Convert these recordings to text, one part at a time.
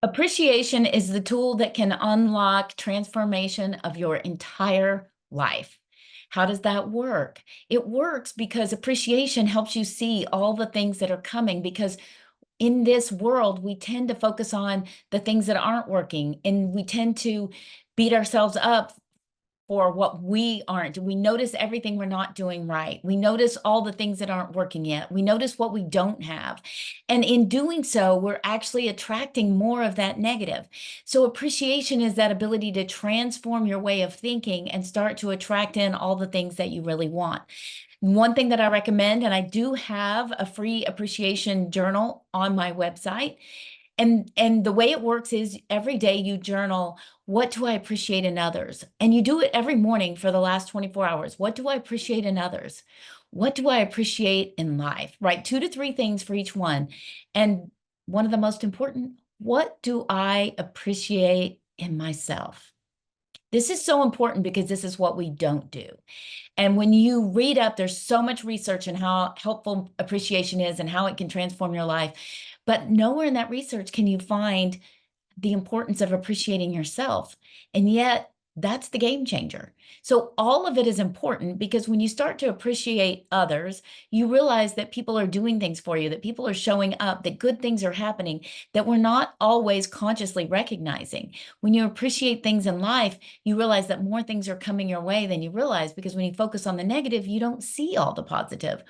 Appreciation is the tool that can unlock transformation of your entire life. How does that work? It works because appreciation helps you see all the things that are coming because in this world, we tend to focus on the things that aren't working and we tend to beat ourselves up for what we aren't. We notice everything we're not doing right. We notice all the things that aren't working yet. We notice what we don't have. And in doing so, we're actually attracting more of that negative. So appreciation is that ability to transform your way of thinking and start to attract in all the things that you really want. One thing that I recommend, and I do have a free appreciation journal on my website, and the way it works is every day you journal, what do I appreciate in others? And you do it every morning for the last 24 hours. What do I appreciate in others? What do I appreciate in life? Write 2 to 3 things for each one. And one of the most important, what do I appreciate in myself? This is so important because this is what we don't do. And when you read up, there's so much research on how helpful appreciation is and how it can transform your life. But nowhere in that research can you find the importance of appreciating yourself. And yet, that's the game changer. So, all of it is important because when you start to appreciate others, you realize that people are doing things for you, that people are showing up, that good things are happening that we're not always consciously recognizing. When you appreciate things in life, you realize that more things are coming your way than you realize because when you focus on the negative, you don't see all the positive.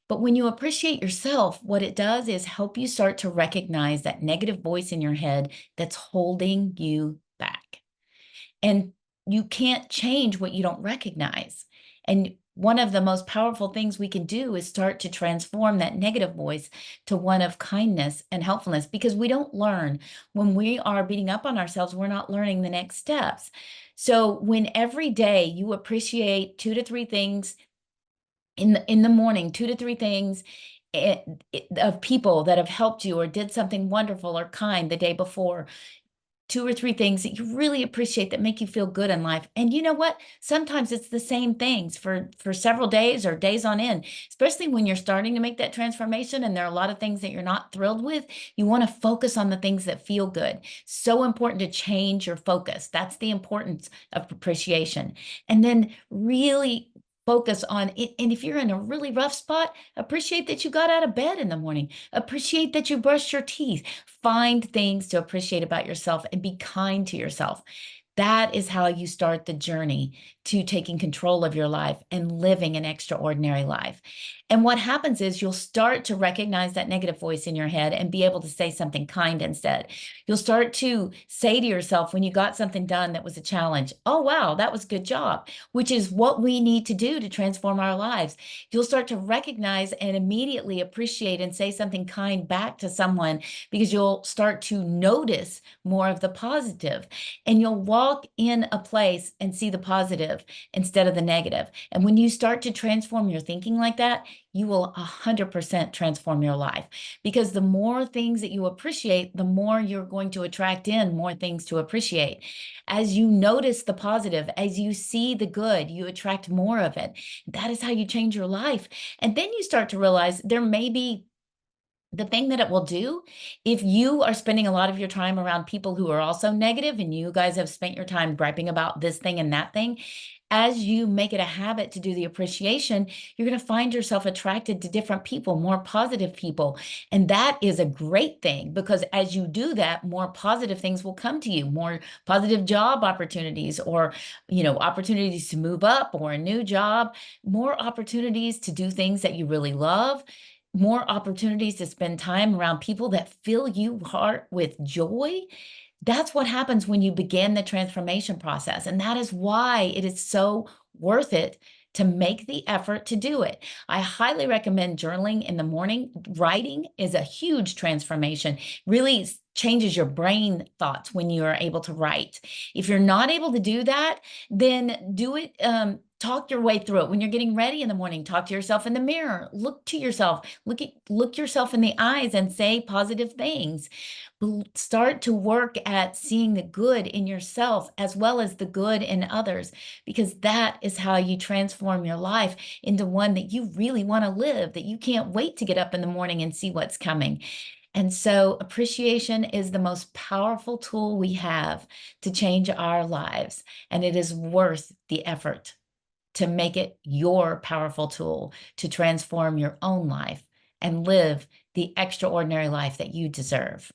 But when you appreciate yourself, what it does is help you start to recognize that negative voice in your head that's holding you back. And you can't change what you don't recognize. And one of the most powerful things we can do is start to transform that negative voice to one of kindness and helpfulness because we don't learn when we are beating up on ourselves, we're not learning the next steps. So when every day you appreciate 2 to 3 things in the morning, 2 to 3 things of people that have helped you or did something wonderful or kind the day before, 2 or 3 things that you really appreciate that make you feel good in life. And you know what? Sometimes it's the same things for several days or days on end, especially when you're starting to make that transformation and there are a lot of things that you're not thrilled with. You want to focus on the things that feel good. So important to change your focus. That's the importance of appreciation. And then really focus on it. And if you're in a really rough spot, appreciate that you got out of bed in the morning. Appreciate that you brushed your teeth. Find things to appreciate about yourself and be kind to yourself. That is how you start the journey to taking control of your life and living an extraordinary life. And what happens is you'll start to recognize that negative voice in your head and be able to say something kind instead. You'll start to say to yourself when you got something done that was a challenge, oh, wow, that was a good job, which is what we need to do to transform our lives. You'll start to recognize and immediately appreciate and say something kind back to someone because you'll start to notice more of the positive and you'll walk in a place and see the positive instead of the negative. And when you start to transform your thinking like that, you will 100% transform your life because the more things that you appreciate, the more you're going to attract in more things to appreciate. As you notice the positive, as you see the good, you attract more of it. That is how you change your life. And then you start to realize there may be the thing that it will do, if you are spending a lot of your time around people who are also negative and you guys have spent your time griping about this thing and that thing, as you make it a habit to do the appreciation, you're going to find yourself attracted to different people, more positive people. And that is a great thing because as you do that, more positive things will come to you, more positive job opportunities or, opportunities to move up or a new job, more opportunities to do things that you really love, more opportunities to spend time around people that fill you heart with joy. That's what happens when you begin the transformation process. And that is why it is so worth it to make the effort to do it. I highly recommend journaling in the morning. Writing is a huge transformation, really changes your brain thoughts when you are able to write. If you're not able to do that, then do it. Talk your way through it. When you're getting ready in the morning, talk to yourself in the mirror. Look to yourself. Look yourself in the eyes and say positive things. Start to work at seeing the good in yourself as well as the good in others, because that is how you transform your life into one that you really want to live, that you can't wait to get up in the morning and see what's coming. And so appreciation is the most powerful tool we have to change our lives, and it is worth the effort to make it your powerful tool to transform your own life and live the extraordinary life that you deserve.